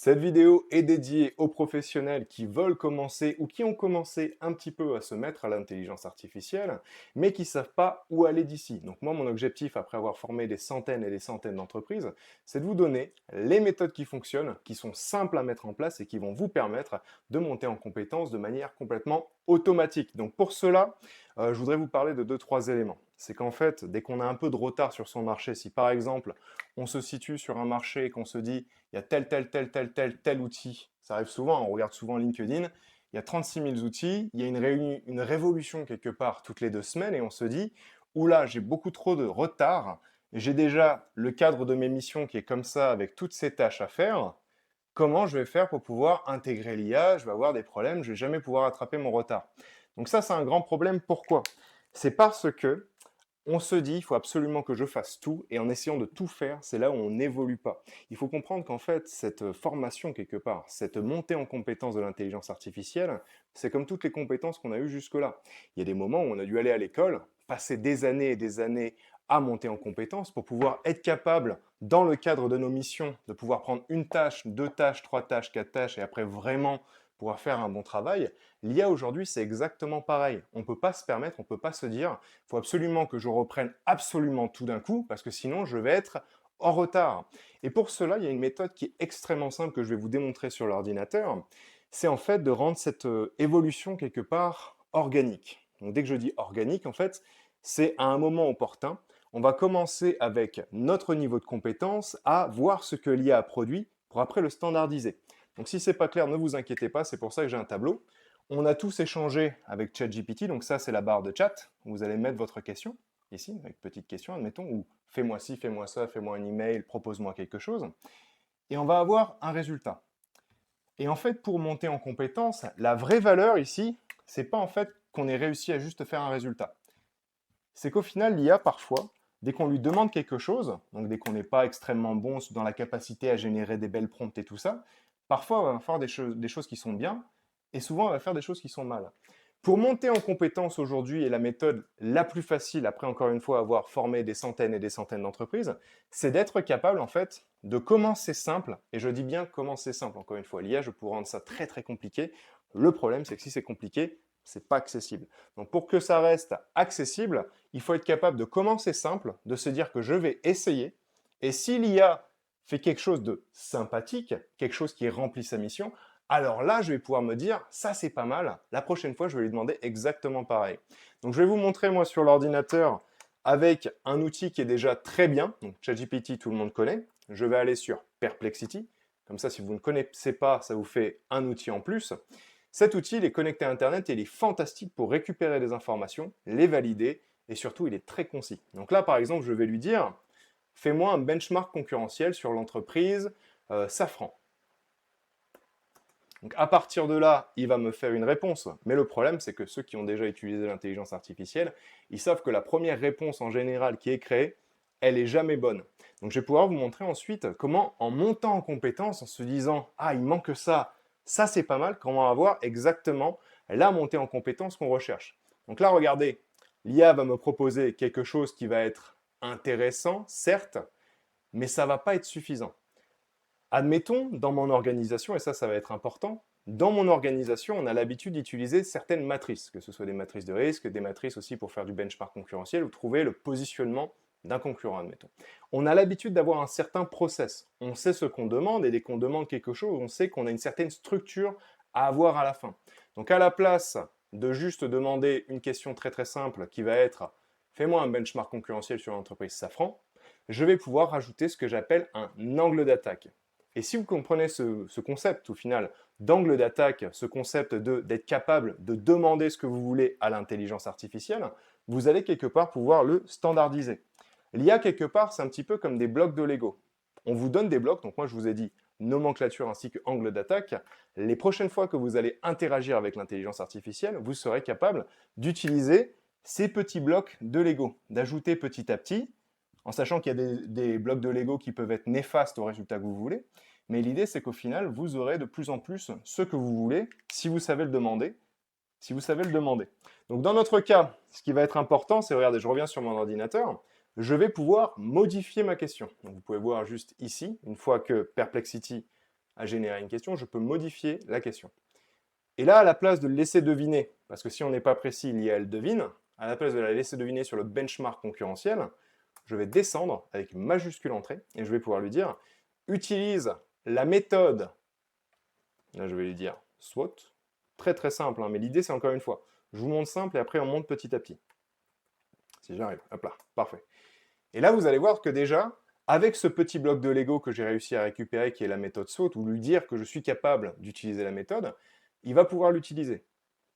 Cette vidéo est dédiée aux professionnels qui veulent commencer ou qui ont commencé un petit peu à se mettre à l'intelligence artificielle, mais qui ne savent pas où aller d'ici. Donc moi, mon objectif, après avoir formé des centaines et des centaines d'entreprises, c'est de vous donner les méthodes qui fonctionnent, qui sont simples à mettre en place et qui vont vous permettre de monter en compétences de manière complètement automatique. Donc pour cela, je voudrais vous parler de deux, trois éléments. C'est qu'en fait, dès qu'on a un peu de retard sur son marché, si par exemple, on se situe sur un marché et qu'on se dit il y a tel outil. Ça arrive souvent, on regarde souvent LinkedIn, il y a 36 000 outils, il y a une révolution quelque part toutes les 2 semaines et on se dit, oula, j'ai beaucoup trop de retard, j'ai déjà le cadre de mes missions qui est comme ça avec toutes ces tâches à faire, comment je vais faire pour pouvoir intégrer l'IA? Je vais avoir des problèmes, je vais jamais pouvoir attraper mon retard. Donc ça, c'est un grand problème. Pourquoi? C'est parce que on se dit, il faut absolument que je fasse tout, et en essayant de tout faire, c'est là où on n'évolue pas. Il faut comprendre qu'en fait, cette formation quelque part, cette montée en compétence de l'intelligence artificielle, c'est comme toutes les compétences qu'on a eues jusque-là. Il y a des moments où on a dû aller à l'école, passer des années et des années à monter en compétence pour pouvoir être capable, dans le cadre de nos missions, de pouvoir prendre une tâche, deux tâches, trois tâches, quatre tâches, et après vraiment pouvoir faire un bon travail. L'IA aujourd'hui, c'est exactement pareil. On ne peut pas se permettre, on ne peut pas se dire, il faut absolument que je reprenne absolument tout d'un coup, parce que sinon je vais être en retard. Et pour cela, il y a une méthode qui est extrêmement simple que je vais vous démontrer sur l'ordinateur. C'est en fait de rendre cette évolution quelque part organique. Donc dès que je dis organique, en fait, c'est à un moment opportun. On va commencer avec notre niveau de compétence à voir ce que l'IA a produit pour après le standardiser. Donc si c'est pas clair, ne vous inquiétez pas, c'est pour ça que j'ai un tableau. On a tous échangé avec ChatGPT, donc ça c'est la barre de chat, où vous allez mettre votre question, ici, avec petite question, admettons, ou fais-moi ci, fais-moi ça, fais-moi un email, propose-moi quelque chose, et on va avoir un résultat. Et en fait, pour monter en compétence, la vraie valeur ici, c'est pas en fait qu'on ait réussi à juste faire un résultat. C'est qu'au final, l'IA, parfois, dès qu'on lui demande quelque chose, donc dès qu'on n'est pas extrêmement bon dans la capacité à générer des belles prompts et tout ça, parfois on va faire des choses qui sont bien, et souvent on va faire des choses qui sont mal. Pour monter en compétence aujourd'hui, et la méthode la plus facile, après encore une fois avoir formé des centaines et des centaines d'entreprises, c'est d'être capable en fait de commencer simple, et je dis bien commencer simple, encore une fois, l'IA, je pourrais rendre ça très très compliqué. Le problème, c'est que si c'est compliqué, c'est pas accessible. Donc pour que ça reste accessible, il faut être capable de commencer simple, de se dire que je vais essayer, et si l'IA fait quelque chose de sympathique, quelque chose qui remplit sa mission, alors là, je vais pouvoir me dire, ça c'est pas mal, la prochaine fois, je vais lui demander exactement pareil. Donc je vais vous montrer, moi, sur l'ordinateur, avec un outil qui est déjà très bien, donc ChatGPT, tout le monde connaît. Je vais aller sur Perplexity, comme ça, si vous ne connaissez pas, ça vous fait un outil en plus. Cet outil, il est connecté à Internet et il est fantastique pour récupérer des informations, les valider, et surtout, il est très concis. Donc là, par exemple, je vais lui dire, fais-moi un benchmark concurrentiel sur l'entreprise Safran. Donc à partir de là, il va me faire une réponse. Mais le problème, c'est que ceux qui ont déjà utilisé l'intelligence artificielle, ils savent que la première réponse en général qui est créée, elle est jamais bonne. Donc je vais pouvoir vous montrer ensuite comment, en montant en compétence, en se disant « Ah, il manque ça c'est pas mal », comment avoir exactement la montée en compétence qu'on recherche. Donc là, regardez, l'IA va me proposer quelque chose qui va être intéressant, certes, mais ça ne va pas être suffisant. Admettons, dans mon organisation, et ça va être important, dans mon organisation, on a l'habitude d'utiliser certaines matrices, que ce soit des matrices de risque, des matrices aussi pour faire du benchmark concurrentiel ou trouver le positionnement d'un concurrent, admettons. On a l'habitude d'avoir un certain process. On sait ce qu'on demande et dès qu'on demande quelque chose, on sait qu'on a une certaine structure à avoir à la fin. Donc à la place de juste demander une question très très simple qui va être « fais-moi un benchmark concurrentiel sur l'entreprise Safran », je vais pouvoir rajouter ce que j'appelle un angle d'attaque. Et si vous comprenez ce concept, au final, d'angle d'attaque, ce concept d'être capable de demander ce que vous voulez à l'intelligence artificielle, vous allez quelque part pouvoir le standardiser. L'IA, quelque part, c'est un petit peu comme des blocs de Lego. On vous donne des blocs, donc moi je vous ai dit nomenclature ainsi que angle d'attaque. Les prochaines fois que vous allez interagir avec l'intelligence artificielle, vous serez capable d'utiliser ces petits blocs de Lego, d'ajouter petit à petit, en sachant qu'il y a des blocs de Lego qui peuvent être néfastes au résultat que vous voulez. Mais l'idée, c'est qu'au final, vous aurez de plus en plus ce que vous voulez, si vous savez le demander. Si vous savez le demander. Donc dans notre cas, ce qui va être important, c'est, regardez, je reviens sur mon ordinateur, je vais pouvoir modifier ma question. Donc vous pouvez voir juste ici, une fois que Perplexity à générer une question, je peux modifier la question. Et là, à la place de le laisser deviner, parce que si on n'est pas précis, l'IA, elle devine, à la place de la laisser deviner sur le benchmark concurrentiel, je vais descendre avec une majuscule entrée et je vais pouvoir lui dire utilise la méthode. Là, je vais lui dire SWOT. Très très simple, hein, mais l'idée c'est encore une fois, je vous montre simple et après on monte petit à petit. Si j'arrive, hop là, parfait. Et là, vous allez voir que déjà, avec ce petit bloc de Lego que j'ai réussi à récupérer, qui est la méthode SWOT, ou lui dire que je suis capable d'utiliser la méthode, il va pouvoir l'utiliser.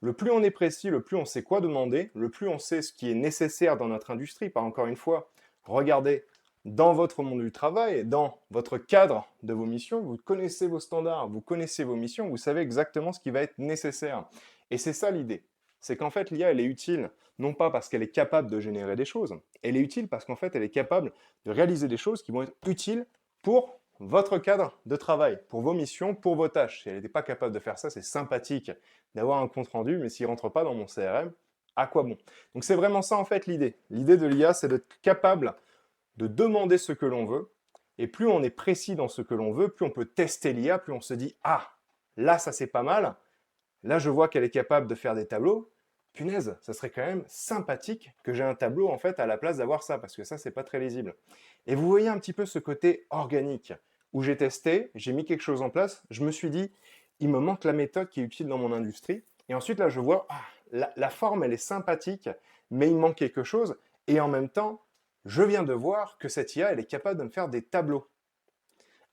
Le plus on est précis, le plus on sait quoi demander, le plus on sait ce qui est nécessaire dans notre industrie. Par encore une fois, regardez, dans votre monde du travail, dans votre cadre de vos missions, vous connaissez vos standards, vous connaissez vos missions, vous savez exactement ce qui va être nécessaire. Et c'est ça l'idée. C'est qu'en fait, l'IA, elle est utile, non pas parce qu'elle est capable de générer des choses, elle est utile parce qu'en fait, elle est capable de réaliser des choses qui vont être utiles pour votre cadre de travail, pour vos missions, pour vos tâches. Si elle n'était pas capable de faire ça, c'est sympathique d'avoir un compte rendu, mais s'il ne rentre pas dans mon CRM, à quoi bon? Donc c'est vraiment ça en fait l'idée. L'idée de l'IA, c'est d'être capable de demander ce que l'on veut, et plus on est précis dans ce que l'on veut, plus on peut tester l'IA, plus on se dit « Ah, là ça c'est pas mal, là je vois qu'elle est capable de faire des tableaux, punaise, ça serait quand même sympathique que j'ai un tableau en fait à la place d'avoir ça, parce que ça c'est pas très lisible. » Et vous voyez un petit peu ce côté organique, où j'ai testé, j'ai mis quelque chose en place, je me suis dit, il me manque la méthode qui est utile dans mon industrie, et ensuite là je vois, ah, la forme elle est sympathique, mais il manque quelque chose, et en même temps, je viens de voir que cette IA elle est capable de me faire des tableaux.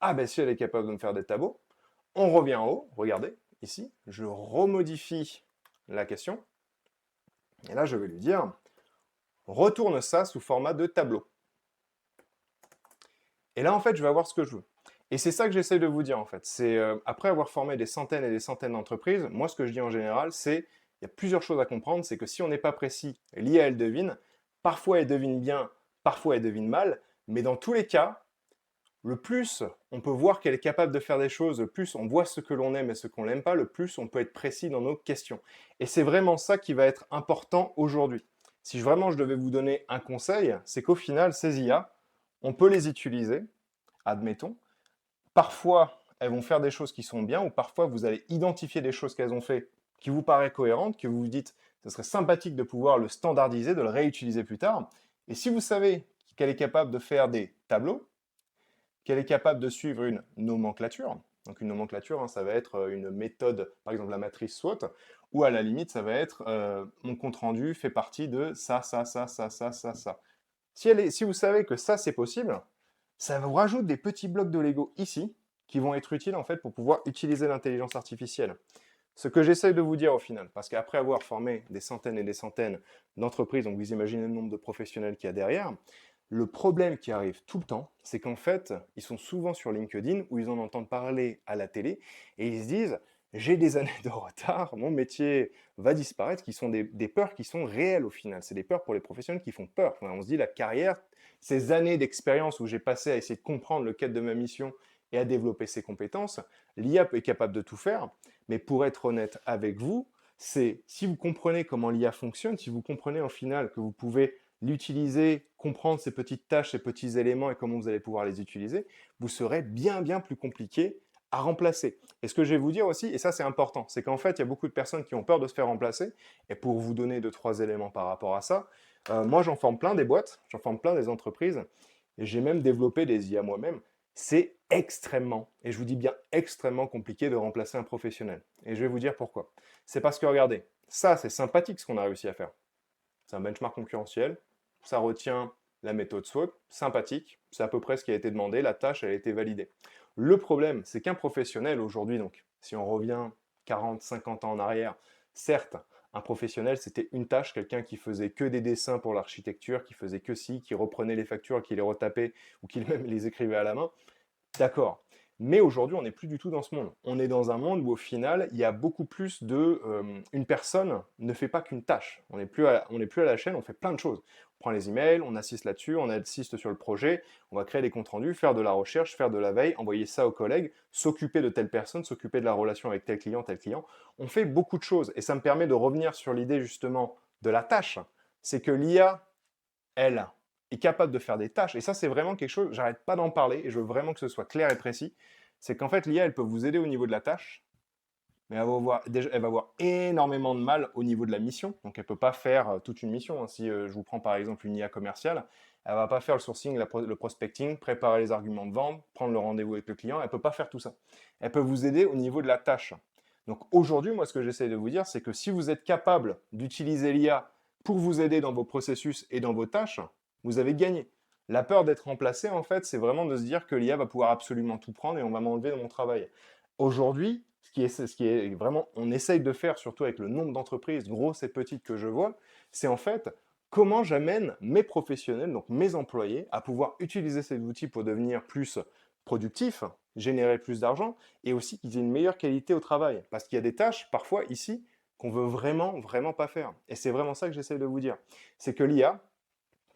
Ah ben si elle est capable de me faire des tableaux, on revient en haut, regardez, ici, je remodifie la question, et là je vais lui dire, retourne ça sous format de tableau. Et là, en fait, je vais avoir ce que je veux. Et c'est ça que j'essaie de vous dire, en fait. C'est après avoir formé des centaines et des centaines d'entreprises, moi, ce que je dis en général, c'est il y a plusieurs choses à comprendre. C'est que si on n'est pas précis, l'IA, elle devine. Parfois, elle devine bien, parfois, elle devine mal. Mais dans tous les cas, le plus on peut voir qu'elle est capable de faire des choses, le plus on voit ce que l'on aime et ce qu'on n'aime pas, le plus on peut être précis dans nos questions. Et c'est vraiment ça qui va être important aujourd'hui. Si vraiment je devais vous donner un conseil, c'est qu'au final, ces IA, on peut les utiliser, admettons. Parfois, elles vont faire des choses qui sont bien, ou parfois vous allez identifier des choses qu'elles ont fait qui vous paraissent cohérentes, que vous vous dites, ce serait sympathique de pouvoir le standardiser, de le réutiliser plus tard. Et si vous savez qu'elle est capable de faire des tableaux, qu'elle est capable de suivre une nomenclature, donc une nomenclature, hein, ça va être une méthode, par exemple la matrice SWOT, ou à la limite, ça va être mon compte rendu fait partie de ça, ça, ça, ça, ça, ça, ça. Si vous savez que ça, c'est possible, ça vous rajoute des petits blocs de Lego ici, qui vont être utiles en fait pour pouvoir utiliser l'intelligence artificielle. Ce que j'essaye de vous dire au final, parce qu'après avoir formé des centaines et des centaines d'entreprises, donc vous imaginez le nombre de professionnels qu'il y a derrière, le problème qui arrive tout le temps, c'est qu'en fait, ils sont souvent sur LinkedIn où ils en entendent parler à la télé et ils se disent j'ai des années de retard, mon métier va disparaître, qui sont des peurs qui sont réelles au final. C'est des peurs pour les professionnels qui font peur. Enfin, on se dit la carrière, ces années d'expérience où j'ai passé à essayer de comprendre le cadre de ma mission et à développer ses compétences, l'IA est capable de tout faire, mais pour être honnête avec vous, c'est si vous comprenez comment l'IA fonctionne, si vous comprenez au final que vous pouvez l'utiliser, comprendre ces petites tâches, ces petits éléments et comment vous allez pouvoir les utiliser, vous serez bien bien plus compliqué à remplacer. Et ce que je vais vous dire aussi, et ça c'est important, c'est qu'en fait il y a beaucoup de personnes qui ont peur de se faire remplacer, et pour vous donner 2-3 éléments par rapport à ça, moi j'en forme plein des boîtes, j'en forme plein des entreprises, et j'ai même développé des IA moi-même. C'est extrêmement, et je vous dis bien extrêmement compliqué de remplacer un professionnel. Et je vais vous dire pourquoi. C'est parce que regardez, ça c'est sympathique ce qu'on a réussi à faire. C'est un benchmark concurrentiel, ça retient la méthode SWOT, sympathique, c'est à peu près ce qui a été demandé, la tâche a été validée. Le problème, c'est qu'un professionnel aujourd'hui, donc, si on revient 40, 50 ans en arrière, certes, un professionnel, c'était une tâche, quelqu'un qui faisait que des dessins pour l'architecture, qui faisait que ci, qui reprenait les factures, qui les retapait, ou qui même les écrivait à la main. D'accord. Mais aujourd'hui, on n'est plus du tout dans ce monde. On est dans un monde où, au final, il y a beaucoup plus de... une personne ne fait pas qu'une tâche. On n'est plus, plus à la chaîne, on fait plein de choses. On prend les emails, on assiste là-dessus, on assiste sur le projet, on va créer des comptes rendus, faire de la recherche, faire de la veille, envoyer ça aux collègues, s'occuper de telle personne, s'occuper de la relation avec tel client, tel client. On fait beaucoup de choses. Et ça me permet de revenir sur l'idée, justement, de la tâche. C'est que l'IA, elle, est capable de faire des tâches. Et ça, c'est vraiment quelque chose, j'arrête pas d'en parler, et je veux vraiment que ce soit clair et précis, c'est qu'en fait, l'IA, elle peut vous aider au niveau de la tâche, mais elle va avoir énormément de mal au niveau de la mission. Donc, elle ne peut pas faire toute une mission, hein. Si je vous prends par exemple une IA commerciale, elle ne va pas faire le sourcing, le prospecting, préparer les arguments de vente, prendre le rendez-vous avec le client. Elle ne peut pas faire tout ça. Elle peut vous aider au niveau de la tâche. Donc, aujourd'hui, moi, ce que j'essaie de vous dire, c'est que si vous êtes capable d'utiliser l'IA pour vous aider dans vos processus et dans vos tâches, vous avez gagné. La peur d'être remplacé, en fait, c'est vraiment de se dire que l'IA va pouvoir absolument tout prendre et on va m'enlever de mon travail. Aujourd'hui, ce qui est vraiment, on essaye de faire, surtout avec le nombre d'entreprises grosses et petites que je vois, c'est en fait comment j'amène mes professionnels, donc mes employés, à pouvoir utiliser ces outils pour devenir plus productifs, générer plus d'argent, et aussi qu'ils aient une meilleure qualité au travail. Parce qu'il y a des tâches, parfois ici, qu'on veut vraiment, vraiment pas faire. Et c'est vraiment ça que j'essaie de vous dire. C'est que l'IA,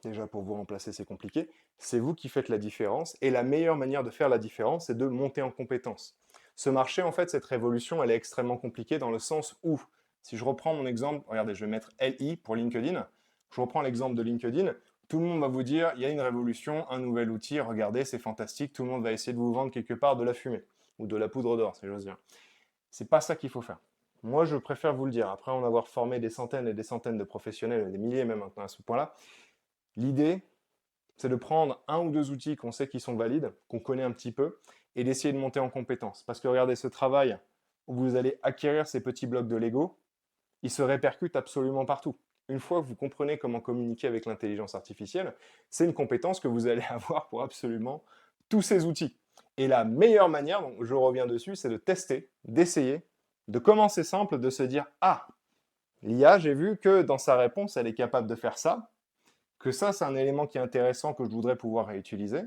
déjà pour vous remplacer c'est compliqué, c'est vous qui faites la différence, et la meilleure manière de faire la différence, c'est de monter en compétence. Ce marché, en fait, cette révolution, elle est extrêmement compliquée dans le sens où, si je reprends mon exemple, regardez, je vais mettre LI pour LinkedIn, je reprends l'exemple de LinkedIn, tout le monde va vous dire, il y a une révolution, un nouvel outil, regardez, c'est fantastique, tout le monde va essayer de vous vendre quelque part de la fumée, ou de la poudre d'or, si j'ose dire. C'est pas ça qu'il faut faire. Moi, je préfère vous le dire, après en avoir formé des centaines et des centaines de professionnels, des milliers même maintenant à ce point-là, l'idée, c'est de prendre un ou deux outils qu'on sait qui sont valides, qu'on connaît un petit peu, et d'essayer de monter en compétence. Parce que regardez, ce travail où vous allez acquérir ces petits blocs de Lego, il se répercute absolument partout. Une fois que vous comprenez comment communiquer avec l'intelligence artificielle, c'est une compétence que vous allez avoir pour absolument tous ces outils. Et la meilleure manière, donc je reviens dessus, c'est de tester, d'essayer, de commencer simple, de se dire « Ah, l'IA, j'ai vu que dans sa réponse, elle est capable de faire ça, que ça, c'est un élément qui est intéressant que je voudrais pouvoir réutiliser.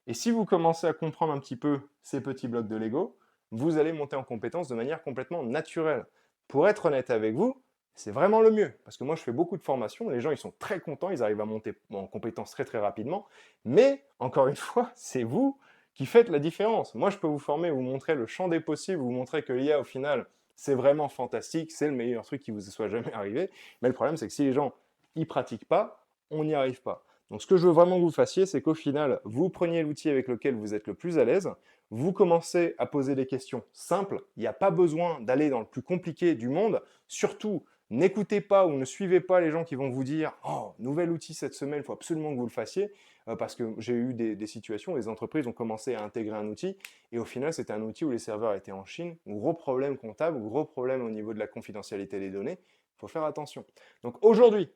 Et si vous commencez à comprendre un petit peu ces petits blocs de Lego, vous allez monter en compétence de manière complètement naturelle. Pour être honnête avec vous, c'est vraiment le mieux. Parce que moi, je fais beaucoup de formations, les gens, ils sont très contents, ils arrivent à monter en compétence très très rapidement. Mais, encore une fois, c'est vous qui faites la différence. Moi, je peux vous former, vous montrer le champ des possibles, vous montrer que l'IA, au final, c'est vraiment fantastique, c'est le meilleur truc qui vous soit jamais arrivé. Mais le problème, c'est que si les gens n'y pratiquent pas, on n'y arrive pas. Donc ce que je veux vraiment que vous fassiez, c'est qu'au final, vous preniez l'outil avec lequel vous êtes le plus à l'aise, vous commencez à poser des questions simples, il n'y a pas besoin d'aller dans le plus compliqué du monde, surtout n'écoutez pas ou ne suivez pas les gens qui vont vous dire « Oh, nouvel outil cette semaine, il faut absolument que vous le fassiez », parce que j'ai eu des situations où les entreprises ont commencé à intégrer un outil, et au final, c'était un outil où les serveurs étaient en Chine, gros problème comptable, gros problème au niveau de la confidentialité des données, il faut faire attention. Donc aujourd'hui,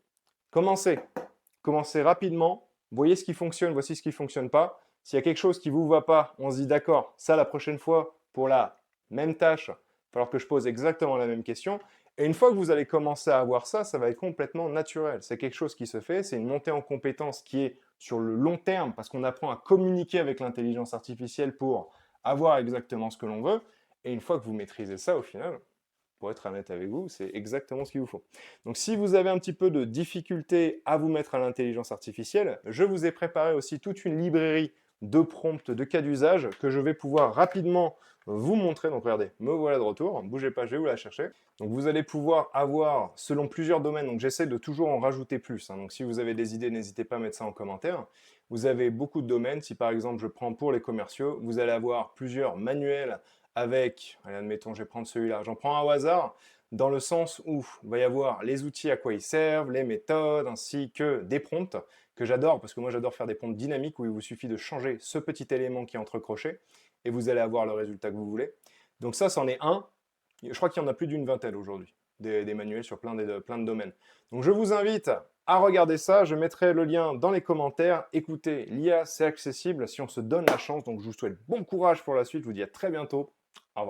commencez rapidement, voyez ce qui fonctionne, voici ce qui ne fonctionne pas. S'il y a quelque chose qui ne vous va pas, on se dit d'accord, ça la prochaine fois, pour la même tâche, il va falloir que je pose exactement la même question. Et une fois que vous allez commencer à avoir ça, ça va être complètement naturel. C'est quelque chose qui se fait, c'est une montée en compétence qui est sur le long terme, parce qu'on apprend à communiquer avec l'intelligence artificielle pour avoir exactement ce que l'on veut. Et une fois que vous maîtrisez ça, au final, pour être honnête avec vous, c'est exactement ce qu'il vous faut. Donc si vous avez un petit peu de difficulté à vous mettre à l'intelligence artificielle, je vous ai préparé aussi toute une librairie de prompts, de cas d'usage que je vais pouvoir rapidement vous montrer. Donc regardez, me voilà de retour, bougez pas, je vais vous la chercher. Donc vous allez pouvoir avoir, selon plusieurs domaines, donc j'essaie de toujours en rajouter plus, hein. Donc si vous avez des idées, n'hésitez pas à mettre ça en commentaire. Vous avez beaucoup de domaines, si par exemple je prends pour les commerciaux, vous allez avoir plusieurs manuels avec, allez, admettons, je vais prendre celui-là, j'en prends un au hasard, dans le sens où il va y avoir les outils à quoi ils servent, les méthodes, ainsi que des prompts, que j'adore, parce que moi j'adore faire des prompts dynamiques où il vous suffit de changer ce petit élément qui est entrecroché, et vous allez avoir le résultat que vous voulez. Donc ça, c'en est un. Je crois qu'il y en a plus d'une vingtaine aujourd'hui, des manuels sur plein de domaines. Donc je vous invite à regarder ça, je mettrai le lien dans les commentaires. Écoutez, l'IA, c'est accessible si on se donne la chance, donc je vous souhaite bon courage pour la suite, je vous dis à très bientôt. Au revoir.